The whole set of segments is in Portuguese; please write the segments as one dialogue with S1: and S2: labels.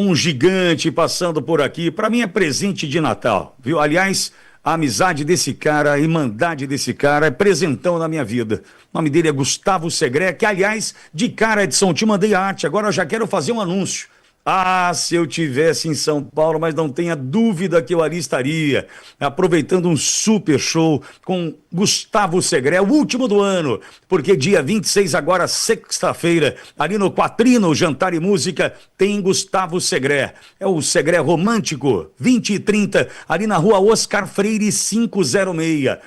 S1: um gigante passando por aqui. Para mim é presente de Natal, viu? Aliás, a amizade desse cara, a irmandade desse cara é presentão na minha vida. O nome dele é Gustavo Segré, que aliás, de cara, Edson, te mandei a arte, agora eu já quero fazer um anúncio. Ah, se eu tivesse em São Paulo, mas não tenha dúvida que eu ali estaria, aproveitando um super show com Gustavo Segré, o último do ano, porque dia 26, agora sexta-feira, ali no Quatrino Jantar e Música, tem Gustavo Segré. É o Segré Romântico, 20 e 30, ali na rua Oscar Freire 506.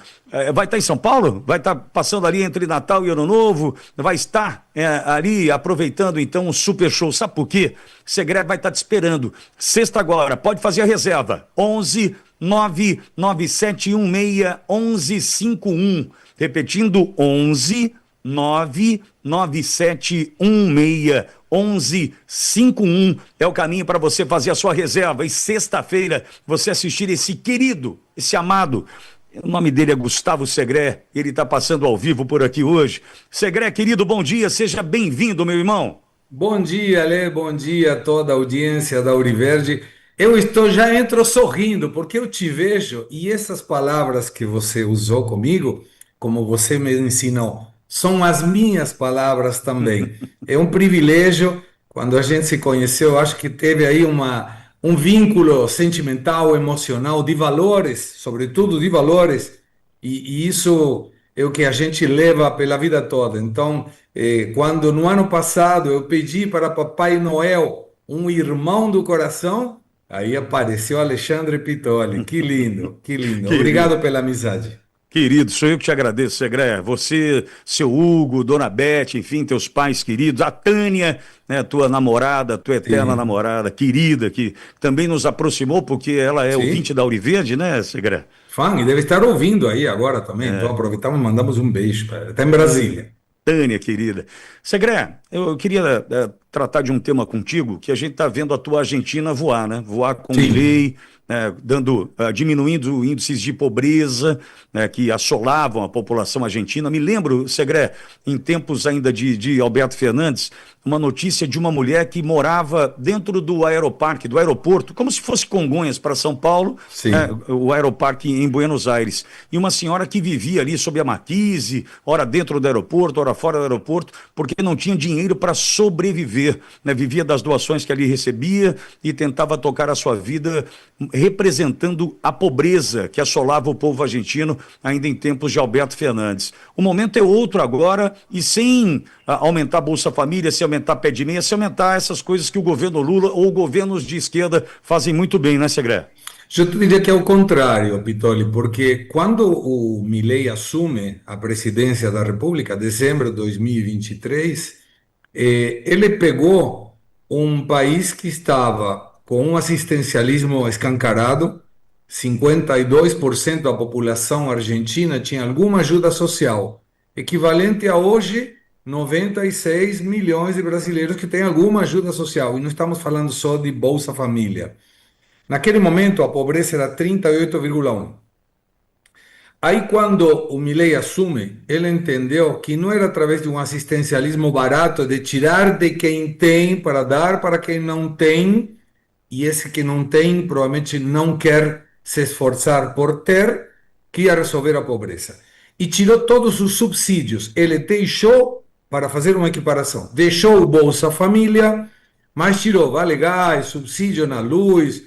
S1: Vai estar em São Paulo? Vai estar passando ali entre Natal e Ano Novo? Vai estar ali aproveitando então um super show. Sabe por quê? Segré vai estar te esperando. Sexta agora, pode fazer a reserva. 11 99716 1151. Repetindo, 11 99716 1151 é o caminho para você fazer a sua reserva. E sexta-feira você assistir esse querido, esse amado. O nome dele é Gustavo Segré, ele está passando ao vivo por aqui hoje. Segré, querido, bom dia, seja bem-vindo, meu irmão.
S2: Bom dia, Lê, bom dia a toda a audiência da Auriverde. Já entro sorrindo, porque eu te vejo e essas palavras que você usou comigo, como você me ensinou, são as minhas palavras também. É um privilégio, quando a gente se conheceu, acho que teve aí um vínculo sentimental, emocional, de valores, sobretudo de valores, e isso é o que a gente leva pela vida toda. Então, quando no ano passado eu pedi para Papai Noel um irmão do coração, aí apareceu Alexandre Pitoli. Que lindo, que lindo.
S1: Querido,
S2: Obrigado pela amizade.
S1: querido, sou eu que te agradeço, Segré. Você, seu Hugo, Dona Bete, enfim, teus pais queridos, a Tânia, né, tua namorada, tua eterna
S2: Sim,
S1: namorada, querida, que também nos aproximou, porque ela é ouvinte
S2: sim.
S1: da Auriverde, né, Segré?
S2: Fã, e deve estar ouvindo aí agora também. Então aproveitamos e mandamos um beijo para ela. Está em Brasília.
S1: Tânia, querida. Segré, eu queria tratar de um tema contigo, que a gente está vendo a tua Argentina voar, né? Voar com o
S2: Sim.
S1: Milei, né? Diminuindo índices de pobreza, né? Que assolavam a população argentina. Me lembro, Segré, em tempos ainda de Alberto Fernandes, uma notícia de uma mulher que morava dentro do aeroparque, do aeroporto, como se fosse Congonhas para São Paulo,
S2: Sim.
S1: o aeroparque em Buenos Aires. E uma senhora que vivia ali sob a marquise, ora dentro do aeroporto, ora fora do aeroporto, porque não tinha dinheiro para sobreviver, né? Vivia das doações que ali recebia e tentava tocar a sua vida representando a pobreza que assolava o povo argentino ainda em tempos de Alberto Fernandes. O momento é outro agora e sem aumentar a Bolsa Família, sem aumentar pé de meia, sem aumentar essas coisas que o governo Lula ou governos de esquerda fazem muito bem, né, Segré?
S2: Eu te diria que é o contrário, Pitoli, porque quando o Milei assume a presidência da República, dezembro de 2023, ele pegou um país que estava com um assistencialismo escancarado, 52% da população argentina tinha alguma ajuda social, equivalente a hoje 96 milhões de brasileiros que têm alguma ajuda social, e não estamos falando só de Bolsa Família. Naquele momento, a pobreza era 38,1. Aí, quando o Milei assume, ele entendeu que não era através de um assistencialismo barato, de tirar de quem tem para dar para quem não tem, e esse que não tem provavelmente não quer se esforçar por ter, que ia resolver a pobreza. E tirou todos os subsídios. Ele deixou, para fazer uma equiparação, deixou o Bolsa Família, mas tirou Vale Gás, subsídio na luz,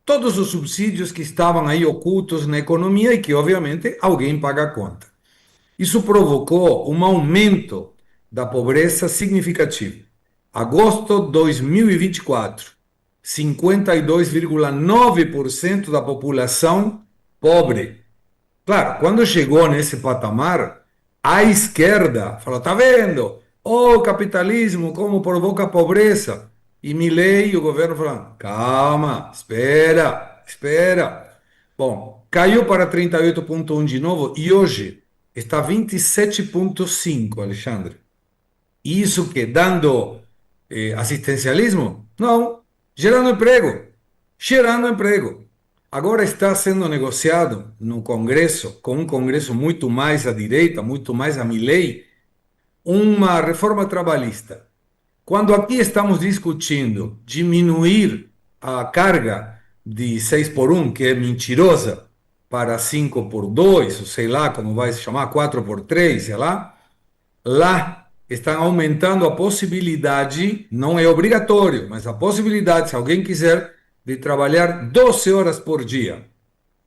S2: todos os subsídios que estavam aí ocultos na economia e que, obviamente, alguém paga a conta. Isso provocou um aumento da pobreza significativo. Agosto de 2024, 52,9% da população pobre. Claro, quando chegou nesse patamar, a esquerda falou: tá vendo? O capitalismo como provoca pobreza. E Milei e o governo falaram: calma, espera, espera. Bom, caiu para 38,1 de novo e hoje está 27,5, Alexandre. Isso que dando assistencialismo? Não, gerando emprego, gerando emprego. Agora está sendo negociado no Congresso, com um Congresso muito mais à direita, muito mais a Milei, uma reforma trabalhista Quando aqui estamos discutindo diminuir a carga de 6 por 1, que é mentirosa, para 5 por 2, ou sei lá como vai se chamar, 4 por 3, sei lá estão aumentando a possibilidade, não é obrigatório, mas a possibilidade, se alguém quiser, de trabalhar 12 horas por dia.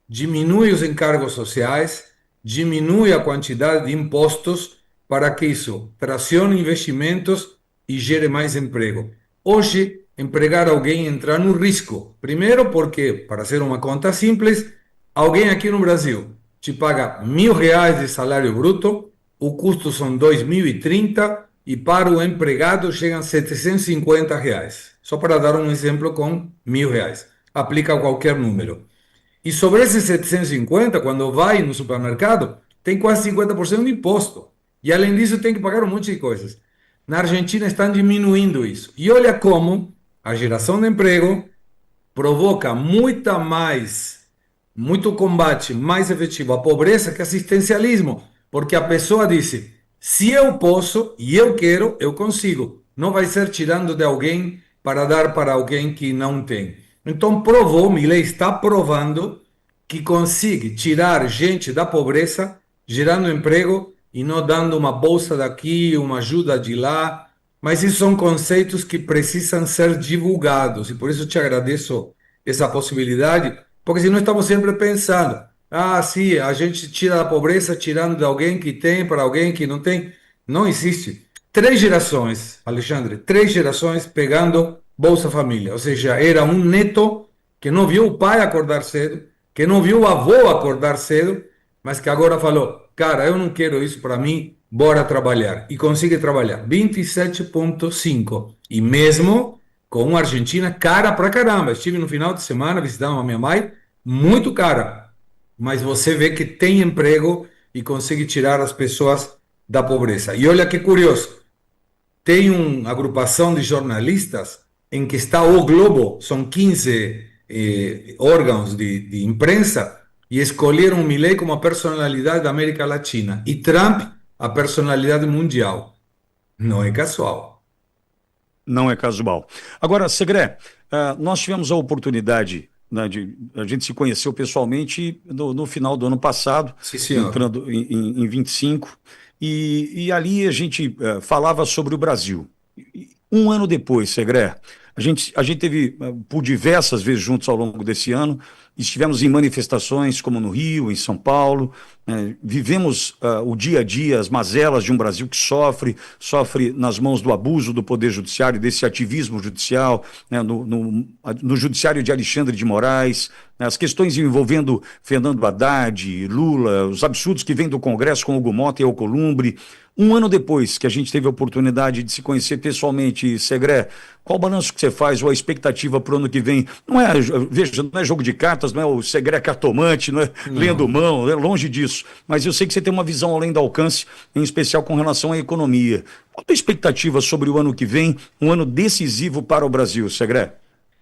S2: Diminui os encargos sociais, diminui a quantidade de impostos para que isso tracione investimentos e gere mais emprego. Hoje, empregar alguém entra no risco. Primeiro, porque, para ser uma conta simples, alguém aqui no Brasil te paga R$ 1.000 de salário bruto, o custo são 2.030 e para o empregado chegam a R$ 750. Só para dar um exemplo com R$ 1.000. Aplica a qualquer número. E sobre esses 750, quando vai no supermercado, tem quase 50% de imposto. E além disso, tem que pagar um monte de coisas. Na Argentina estão diminuindo isso. E olha como a geração de emprego provoca muito combate mais efetivo à pobreza que assistencialismo. Porque a pessoa disse, se eu posso e eu quero, eu consigo. Não vai ser tirando de alguém para dar para alguém que não tem. Então provou, Milei está provando que consegue tirar gente da pobreza, gerando emprego e não dando uma bolsa daqui, uma ajuda de lá. Mas isso são conceitos que precisam ser divulgados e por isso te agradeço essa possibilidade, porque senão estamos sempre pensando, ah, sim, a gente tira da pobreza tirando de alguém que tem para alguém que não tem. Não existe. 3 gerações, Alexandre, 3 gerações pegando Bolsa Família. Ou seja, era um neto que não viu o pai acordar cedo, que não viu o avô acordar cedo, mas que agora falou, cara, eu não quero isso para mim, bora trabalhar. E consegue trabalhar. 27,5. E mesmo com uma Argentina cara pra caramba. Estive no final de semana visitando a minha mãe, muito cara. Mas você vê que tem emprego e consegue tirar as pessoas da pobreza. E olha que curioso, tem uma agrupação de jornalistas em que está o Globo, são 15 órgãos de imprensa, e escolheram Milei como a personalidade da América Latina e Trump a personalidade mundial. Não é casual.
S1: Não é casual. Agora, Segré, nós tivemos a oportunidade, né, a gente se conheceu pessoalmente no final do ano passado,
S2: Sim, senhor.
S1: entrando em 25, e ali a gente falava sobre o Brasil. Um ano depois, Segré, a gente teve por diversas vezes juntos ao longo desse ano, estivemos em manifestações como no Rio, em São Paulo, vivemos o dia a dia, as mazelas de um Brasil que sofre nas mãos do abuso do Poder Judiciário, desse ativismo judicial, né, no Judiciário de Alexandre de Moraes, né, as questões envolvendo Fernando Haddad, Lula, os absurdos que vêm do Congresso com Hugo Mota e Alcolumbre. Um ano depois que a gente teve a oportunidade de se conhecer pessoalmente, Segré, qual o balanço que você faz ou a expectativa para o ano que vem? Não é, veja, não é jogo de cartas, não é o Segré cartomante, não é lendo
S2: Não.
S1: mão, é longe disso. Mas eu sei que você tem uma visão além do alcance, em especial com relação à economia. Qual a tua expectativa sobre o ano que vem, um ano decisivo para o Brasil, Segré?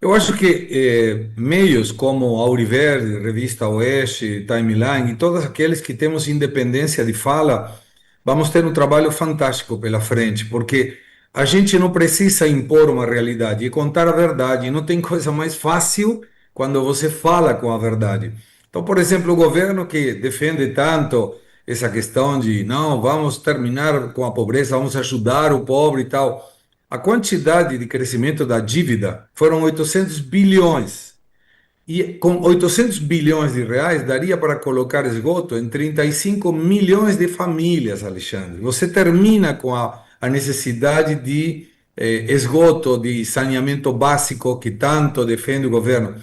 S2: Eu acho que meios como Auriverde, Revista Oeste, Timeline e todos aqueles que temos independência de fala, vamos ter um trabalho fantástico pela frente, porque a gente não precisa impor uma realidade e contar a verdade. E não tem coisa mais fácil quando você fala com a verdade. Então, por exemplo, o governo que defende tanto essa questão de não, vamos terminar com a pobreza, vamos ajudar o pobre e tal. A quantidade de crescimento da dívida foram 800 bilhões. E com 800 bilhões de reais, daria para colocar esgoto em 35 milhões de famílias, Alexandre. Você termina com a necessidade de esgoto, de saneamento básico que tanto defende o governo.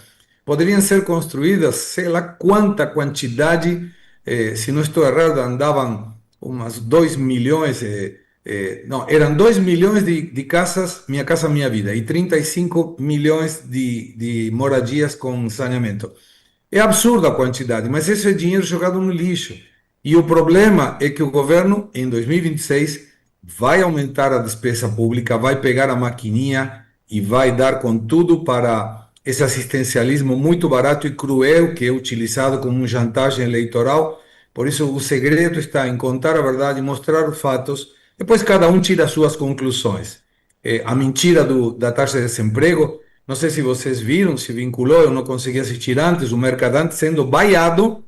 S2: Poderiam ser construídas, sei lá quanta quantidade, se não estou errado, andavam umas 2 milhões, não, eram 2 milhões de casas, Minha Casa Minha Vida, e 35 milhões de moradias com saneamento. É absurda a quantidade, mas esse é dinheiro jogado no lixo. E o problema é que o governo, em 2026, vai aumentar a despesa pública, vai pegar a maquininha e vai dar com tudo para esse assistencialismo muito barato e cruel que é utilizado como uma chantagem eleitoral. Por isso, o segredo está em contar a verdade, mostrar os fatos, depois cada um tira as suas conclusões. a mentira da taxa de desemprego. Não sei se vocês viram, se vinculou, eu não consegui assistir antes, o Mercadante sendo vaiado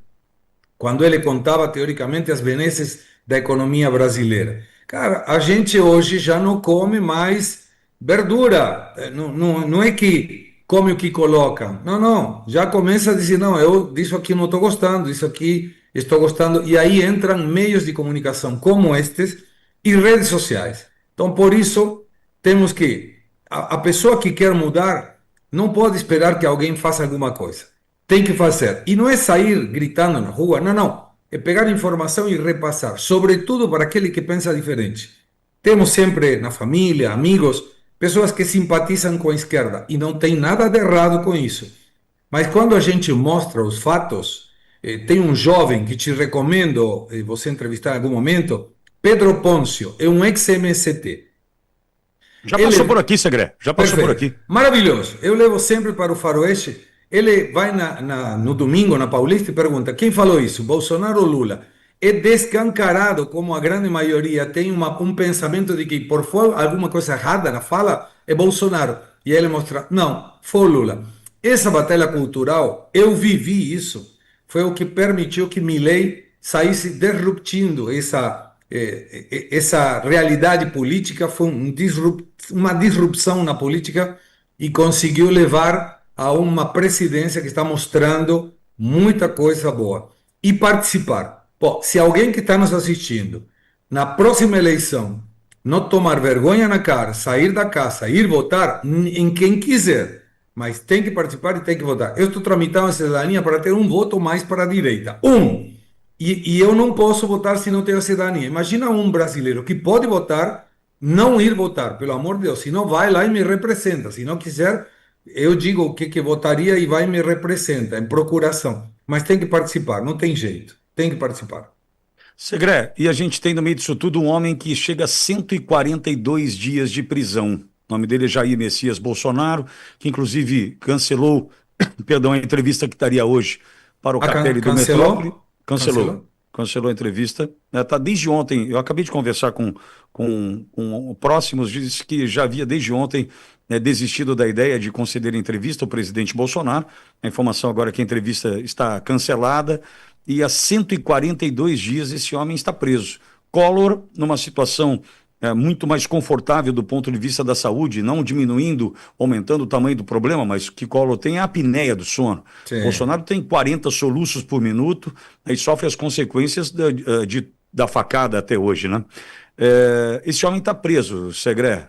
S2: quando ele contava teoricamente as benesses da economia brasileira. Cara, a gente hoje já não come mais verdura. Não é que come o que coloca. Não, não. Já começa a dizer, não, eu disso aqui não estou gostando, isso aqui estou gostando. E aí entram meios de comunicação como estes e redes sociais. Então, por isso, temos que. A pessoa que quer mudar não pode esperar que alguém faça alguma coisa. Tem que fazer. E não é sair gritando na rua, não, não. É pegar informação e repassar, sobretudo para aquele que pensa diferente. Temos sempre na família, amigos, pessoas que simpatizam com a esquerda e não tem nada de errado com isso. Mas quando a gente mostra os fatos, tem um jovem que te recomendo você entrevistar em algum momento, Pedro Pôncio, é um ex-MST.
S1: Já passou por
S2: Ele,
S1: aqui, Segré. Já passou por
S2: perfeito,
S1: aqui.
S2: maravilhoso. Eu levo sempre para o Faroeste. Ele vai no domingo na Paulista e pergunta: quem falou isso, Bolsonaro ou Lula? É descancarado como a grande maioria tem um pensamento de que por for alguma coisa errada na fala é Bolsonaro. E ele mostra: não, foi o Lula. Essa batalha cultural, eu vivi isso. Foi o que permitiu que Milei saísse disruptindo essa realidade política, foi uma disrupção na política e conseguiu levar a uma presidência que está mostrando muita coisa boa. E participar. Pô, se alguém que está nos assistindo, na próxima eleição, não tomar vergonha na cara, sair da casa, ir votar em quem quiser, mas tem que participar e tem que votar. Eu estou tramitando a cidadania para ter um voto mais para a direita. Um. E eu não posso votar se não tenho cidadania. Imagina um brasileiro que pode votar, não ir votar, pelo amor de Deus. Se não, vai lá e me representa. Se não quiser, eu digo o que votaria e vai e me representa, em procuração. Mas tem que participar, não tem jeito. Tem que participar.
S1: Segré, e a gente tem no meio disso tudo um homem que chega a 142 dias de prisão. O nome dele é Jair Messias Bolsonaro, que inclusive cancelou, perdão, a entrevista que estaria hoje para o
S2: Ah,
S1: Capelli do Metrópole.
S2: cancelou?
S1: Cancelou.
S2: Cancelou?
S1: Cancelou a entrevista. Está desde ontem. Eu acabei de conversar com próximos, disse que já havia desde ontem desistido da ideia de conceder entrevista ao presidente Bolsonaro. A informação agora é que a entrevista está cancelada e há 142 dias esse homem está preso. Collor, numa situação muito mais confortável do ponto de vista da saúde, não diminuindo, aumentando o tamanho do problema, mas o que Collor tem é a apneia do sono.
S2: Sim.
S1: Bolsonaro tem 40 soluços por minuto e sofre as consequências da facada até hoje, né? Esse homem está preso, Segré.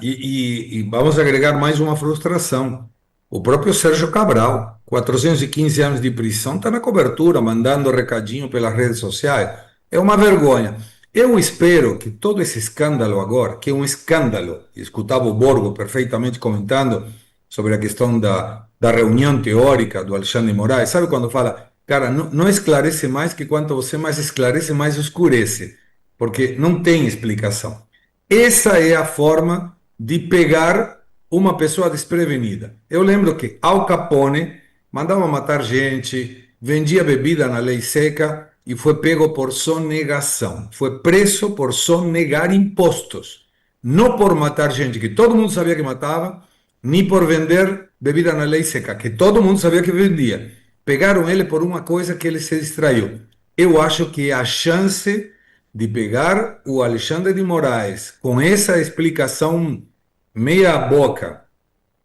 S2: E vamos agregar mais uma frustração. O próprio Sérgio Cabral, 415 anos de prisão, está na cobertura, mandando recadinho pelas redes sociais. É uma vergonha. Eu espero que todo esse escândalo agora, que é um escândalo, escutava o Borgo perfeitamente comentando sobre a questão da reunião teórica do Alexandre de Moraes, sabe quando fala, cara, não esclarece mais que quanto você mais esclarece, mais escurece, porque não tem explicação. Essa é a forma de pegar uma pessoa desprevenida. Eu lembro que Al Capone mandava matar gente, vendia bebida na lei seca e foi pego por sonegação. Foi preso por sonegar impostos. Não por matar gente que todo mundo sabia que matava, nem por vender bebida na lei seca, que todo mundo sabia que vendia. Pegaram ele por uma coisa que ele se distraiu. Eu acho que a chance de pegar o Alexandre de Moraes com essa explicação meia boca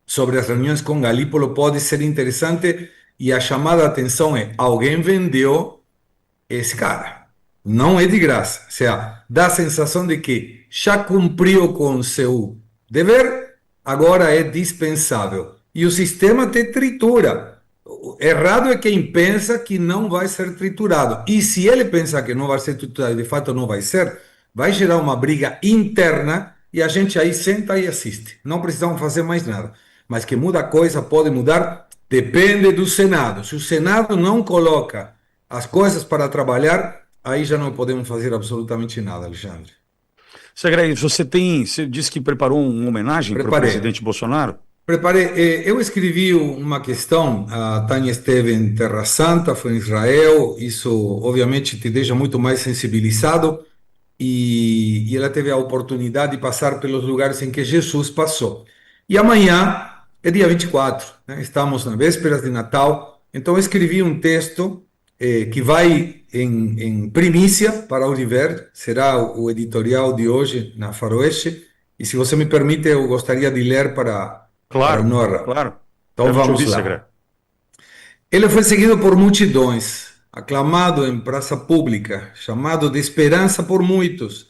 S2: sobre as reuniões com Galípolo pode ser interessante e a chamada de atenção é alguém vendeu esse cara. Não é de graça. Ou seja, dá a sensação de que já cumpriu com o seu dever, agora é dispensável. E o sistema te tritura. Errado é quem pensa que não vai ser triturado. E se ele pensar que não vai ser triturado, de fato não vai ser, vai gerar uma briga interna e a gente aí senta e assiste. Não precisamos fazer mais nada. Mas que muda a coisa, pode mudar, depende do Senado. Se o Senado não coloca as coisas para trabalhar, aí já não podemos fazer absolutamente nada, Alexandre.
S1: Segré, você disse que preparou uma homenagem para o
S2: Preparei.
S1: presidente Bolsonaro?
S2: Preparei. Eu escrevi uma questão, a Tânia esteve em Terra Santa, foi em Israel, isso obviamente te deixa muito mais sensibilizado. e ela teve a oportunidade de passar pelos lugares em que Jesus passou. E amanhã é dia 24, né? Estamos na vésperas de Natal, então eu escrevi um texto que vai em primícia para o Oliver, será o editorial de hoje na Faroeste, e se você me permite, eu gostaria de ler para
S1: Claro,
S2: Nora.
S1: claro.
S2: Então
S1: Quero te
S2: vamos
S1: ouvir,
S2: lá.
S1: Segré.
S2: Ele foi seguido por multidões, aclamado em praça pública, chamado de esperança por muitos.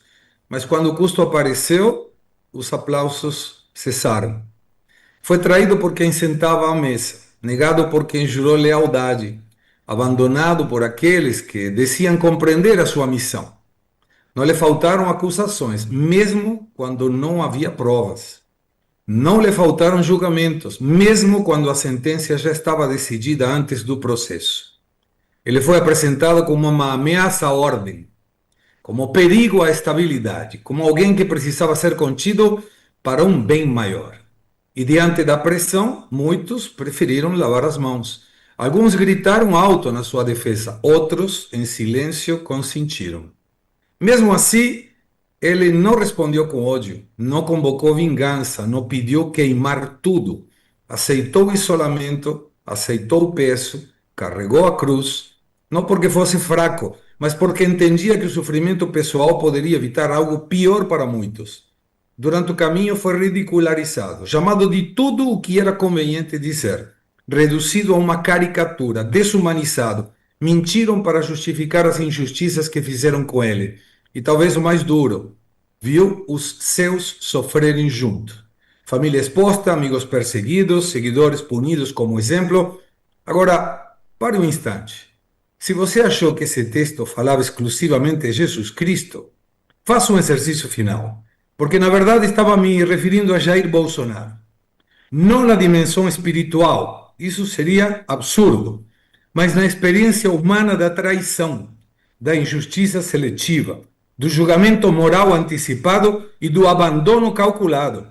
S2: Mas quando o custo apareceu, os aplausos cessaram. Foi traído por quem sentava à mesa, negado por quem jurou lealdade, abandonado por aqueles que diziam compreender a sua missão. Não lhe faltaram acusações, mesmo quando não havia provas. Não lhe faltaram julgamentos, mesmo quando a sentença já estava decidida antes do processo. Ele foi apresentado como uma ameaça à ordem, como perigo à estabilidade, como alguém que precisava ser contido para um bem maior. E diante da pressão, muitos preferiram lavar as mãos. Alguns gritaram alto na sua defesa, outros, em silêncio, consentiram. Mesmo assim, ele não respondeu com ódio, não convocou vingança, não pediu queimar tudo. Aceitou o isolamento, aceitou o peso, carregou a cruz, não porque fosse fraco, mas porque entendia que o sofrimento pessoal poderia evitar algo pior para muitos. Durante o caminho foi ridicularizado, chamado de tudo o que era conveniente dizer, reduzido a uma caricatura, desumanizado. Mentiram para justificar as injustiças que fizeram com ele. E talvez o mais duro, viu os seus sofrerem junto. Família exposta, amigos perseguidos, seguidores punidos como exemplo. Agora, pare um instante. Se você achou que esse texto falava exclusivamente de Jesus Cristo, faça um exercício final, porque na verdade estava me referindo a Jair Bolsonaro. Não na dimensão espiritual, isso seria absurdo, mas na experiência humana da traição, da injustiça seletiva, do julgamento moral antecipado e do abandono calculado.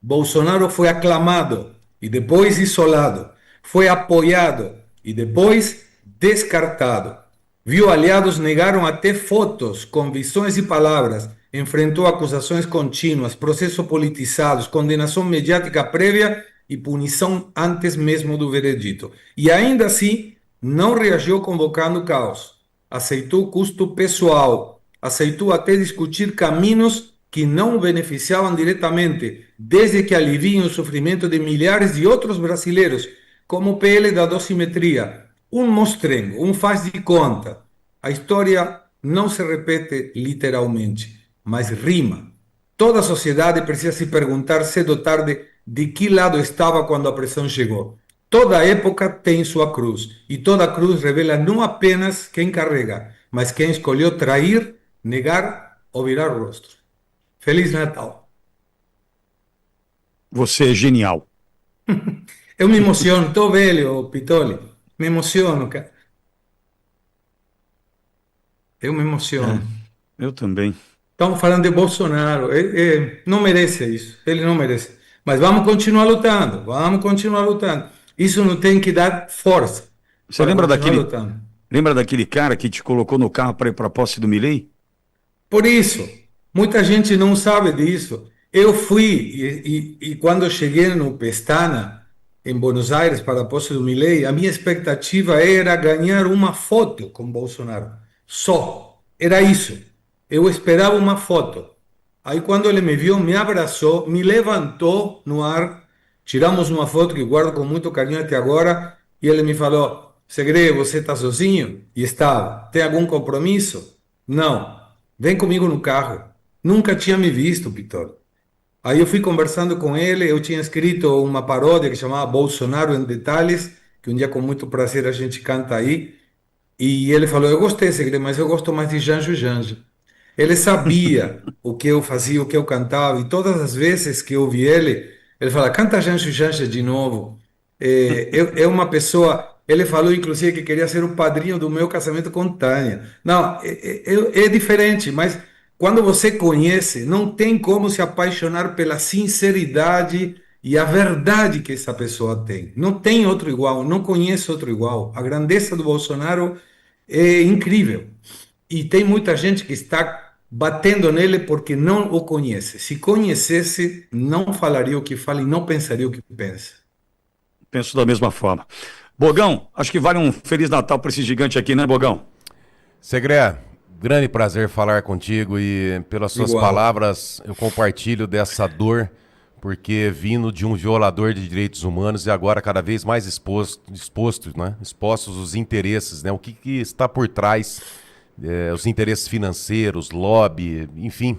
S2: Bolsonaro foi aclamado e depois isolado, foi apoiado e depois descartado. Viu aliados negaram até fotos, convicções e palavras, enfrentou acusações contínuas, processos politizados, condenação mediática prévia e punição antes mesmo do veredito. E ainda assim, não reagiu convocando caos. Aceitou custo pessoal, aceitou até discutir caminhos que não beneficiavam diretamente, desde que aliviem o sofrimento de milhares de outros brasileiros, como o PL da dosimetria, um mostrengo, um faz de conta. A história não se repete literalmente, mas rima. Toda a sociedade precisa se perguntar cedo ou tarde de que lado estava quando a pressão chegou. Toda época tem sua cruz, e toda cruz revela não apenas quem carrega, mas quem escolheu trair, negar ou virar o rosto. Feliz Natal.
S1: Você é genial.
S2: Eu me emociono, estou velho, Pitoli. Me emociono, cara. Eu me
S1: É,
S2: emociono.
S1: eu também.
S2: Estamos falando de Bolsonaro. Não merece isso. Ele não merece. Mas vamos continuar lutando. Vamos continuar lutando. Isso não tem que dar força
S1: Você
S2: para
S1: lembra
S2: continuar
S1: daquele,
S2: lutando.
S1: lembra daquele cara que te colocou no carro para ir para a posse do Milei?
S2: Por isso, muita gente não sabe disso. Eu fui, e quando eu cheguei no Pestana, em Buenos Aires, para a posse do Milei, a minha expectativa era ganhar uma foto com Bolsonaro. Só. Era isso. Eu esperava uma foto. Aí, quando ele me viu, me abraçou, me levantou no ar, tiramos uma foto que guardo com muito carinho até agora, e ele me falou: Segredo, você está sozinho? E estava. Tem algum compromisso? Não. Vem comigo no carro. Nunca tinha me visto, Vitor. Aí eu fui conversando com ele, eu tinha escrito uma paródia que chamava Bolsonaro em Detalhes, que um dia com muito prazer a gente canta aí, e ele falou, eu gostei, Segredo, mas eu gosto mais de Janjo Janjo. Ele sabia o que eu fazia, o que eu cantava, e todas as vezes que eu vi ele, ele fala, canta Janjo Janjo de novo. É uma pessoa, ele falou inclusive que queria ser o padrinho do meu casamento com Tânia. Não, é diferente, mas quando você conhece, não tem como se apaixonar pela sinceridade e a verdade que essa pessoa tem. Não tem outro igual, não conheço outro igual. A grandeza do Bolsonaro é incrível. E tem muita gente que está batendo nele porque não o conhece. Se conhecesse, não falaria o que fala e não pensaria o que pensa.
S1: Penso da mesma forma. Bogão, acho que vale um Feliz Natal para esse gigante aqui, né, Bogão?
S3: Segré, grande prazer falar contigo e pelas suas
S2: Igual.
S3: palavras eu compartilho dessa dor, porque vindo de um violador de direitos humanos e agora cada vez mais expostos, né? Expostos os interesses, né? O que está por trás, os interesses financeiros, lobby, enfim,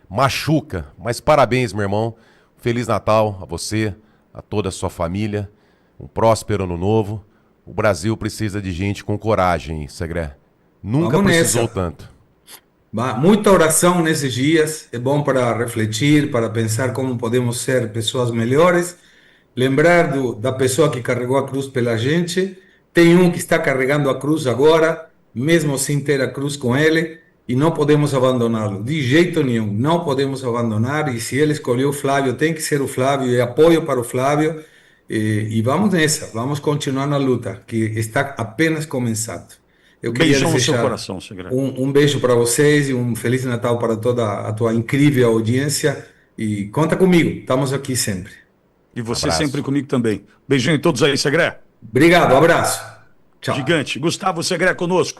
S3: machuca. Mas parabéns, meu irmão. Feliz Natal a você, a toda a sua família, um próspero ano novo. O Brasil precisa de gente com coragem, Segré. Nunca
S2: Vamos
S3: precisou
S2: nessa.
S3: tanto.
S2: Muita oração nesses dias, é bom para refletir, para pensar como podemos ser pessoas melhores. Lembrar da pessoa que carregou a cruz pela gente. Tem um que está carregando a cruz agora, mesmo sem ter a cruz com ele, e não podemos abandoná-lo, de jeito nenhum. Não podemos abandonar. E se ele escolheu o Flávio, tem que ser o Flávio, e apoio para o Flávio. E vamos nessa, vamos continuar na luta, que está apenas começando. Eu queria
S1: Beijão no seu
S2: desejar
S1: coração, Segredo.
S2: um beijo para vocês e um Feliz Natal para toda a tua incrível audiência. E conta comigo, estamos aqui sempre.
S1: E você sempre
S3: Abraço.
S1: comigo também. Beijão em todos aí, Segredo.
S2: Obrigado, abraço. Tchau.
S1: Gigante. Gustavo Segredo conosco.